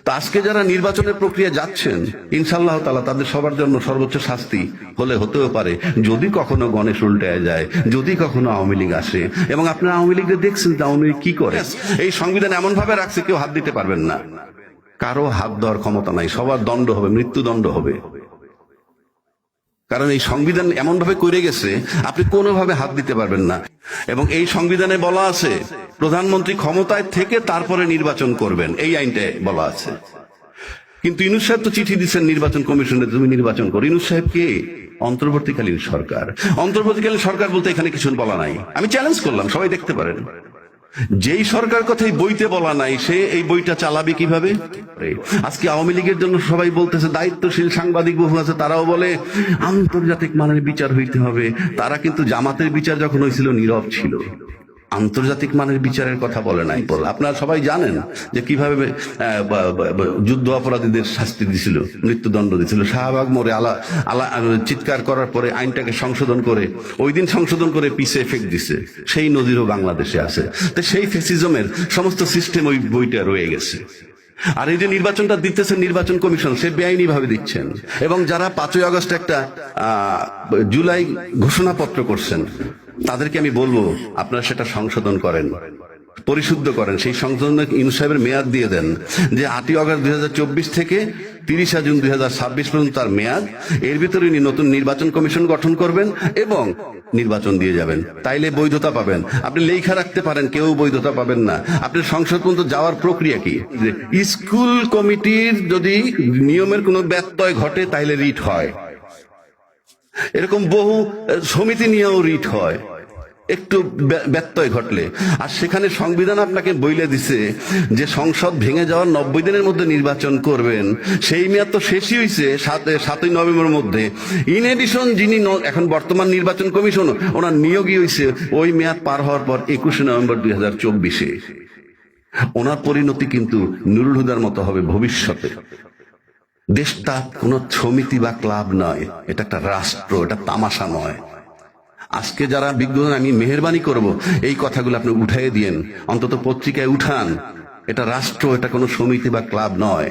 তা আজকে যারা নির্বাচনের প্রক্রিয়া যাচ্ছেন, ইনশাআল্লাহ তাআলা তাদের সবার জন্য সর্বোচ্চ শাস্তি হতেও পারে যদি কখনো গণেশ উল্টায় যায়, যদি কখনো আওয়ামী লীগ আসে। এবং আপনারা আওয়ামী লীগকে দেখছেন আওয়ামী লীগ কি করে। এই সংবিধান এমন ভাবে রাখছে কেউ হাত দিতে পারবেন না, কারো হাত দেওয়ার ক্ষমতা নাই, সবার দণ্ড হবে, মৃত্যুদণ্ড হবে। কারণ এই সংবিধান এমন ভাবে করে গেছে আপনি কোনোভাবে হাত দিতে পারবেন না। এবং এই সংবিধানে বলা আছে প্রধানমন্ত্রী ক্ষমতায় থেকে তারপরে নির্বাচন করবেন, এই আইনটায় বলা আছে। কিন্তু ইউনূস সাহেব তো চিঠি দিচ্ছেন নির্বাচন কমিশনে, তুমি নির্বাচন করো। ইউনূস সাহেব কে? অন্তর্বর্তীকালীন সরকার। অন্তর্বর্তীকালীন সরকার বলতে এখানে কিছু বলা নাই। আমি চ্যালেঞ্জ করলাম, সবাই দেখতে পারেন। যেই সরকার কথাই বইতে বলা নাই সে এই বইটা চালাবে কিভাবে? আজকে আওয়ামী লীগের জন্য সবাই বলতেছে, দায়িত্বশীল সাংবাদিক বহু আছে, তারাও বলে আন্তর্জাতিক মানের বিচার হইতে হবে। তারা কিন্তু জামাতের বিচার যখন হয়েছিল নীরব ছিল, আন্তর্জাতিক মানের বিচারের কথা বলে নাই। আপনারা সবাই জানেন যে কিভাবে যুদ্ধ অপরাধীদের শাস্তি দিছিল, মৃত্যুদণ্ড দিছিল। শাহবাগ মোড়ে চিৎকার করার পরে আইনটাকে সংশোধন করে, ওই দিন সংশোধন করে পিছে ফেক দিছে। সেই নজিরও বাংলাদেশে আছে। তো সেই ফ্যাসিজমের সমস্ত সিস্টেম ওই বইটা রয়ে গেছে। আর এই যে নির্বাচনটা দিতেছেন নির্বাচন কমিশন, সে বেআইনি ভাবে দিচ্ছেন। এবং যারা 5ই আগস্ট একটা জুলাই ঘোষণাপত্র করছেন, তাদেরকে আমি বলবো আপনারা সেটা সংশোধন করেন, পরিশুদ্ধ করেন। সেই সংশোধন ইউনূস সাহেবের মেয়াদ দিয়ে দেন যে 8ই আগস্ট 2024 থেকে 30 জুন 2026 পর্যন্ত তার মেয়াদ। এর ভিতরে উনি নতুন নির্বাচন কমিশন গঠন করবেন এবং নির্বাচন দিয়ে যাবেন, তাইলে বৈধতা পাবেন। আপনি লেখা রাখতে পারেন, কেউ বৈধতা পাবেন না। আপনি সংসদ পর্যন্ত যাওয়ার প্রক্রিয়া কি? স্কুল কমিটির যদি নিয়মের কোনো ব্যত্যয় ঘটে তাইলে রিট হয়। এরকম বহু সমিতি নিয়েও রিট হয় একটু ব্যত্যয় ঘটলে। আর সেখানে সংবিধান আপনাকে বইলে দিছে যে সংসদ ভেঙে যাওয়ার 90 দিনের মধ্যে নির্বাচন করবেন। সেই মেয়াদ তো শেষই হয়েছে 7ই নভেম্বরের মধ্যে। ইন এডিশন যিনি এখন বর্তমান নির্বাচন কমিশন, ওনার নিয়োগই হয়েছে ওই মেয়াদ পার হওয়ার পর 21 নভেম্বর 2024-এ। ওনার পরিণতি কিন্তু নুরুল হুদার মতো হবে ভবিষ্যতে। দেশটা কোন সমিতি বা ক্লাব নয়, এটা একটা রাষ্ট্র, এটা তামাশা নয়। আজকে যারা বিজ্ঞান, আমি মেহেরবানি করব এই কথাগুলো আপনি উঠাইয়ে দিয়েন, অন্তত পত্রিকায় উঠান। এটা রাষ্ট্র, এটা কোনো সমিতি বা ক্লাব নয়।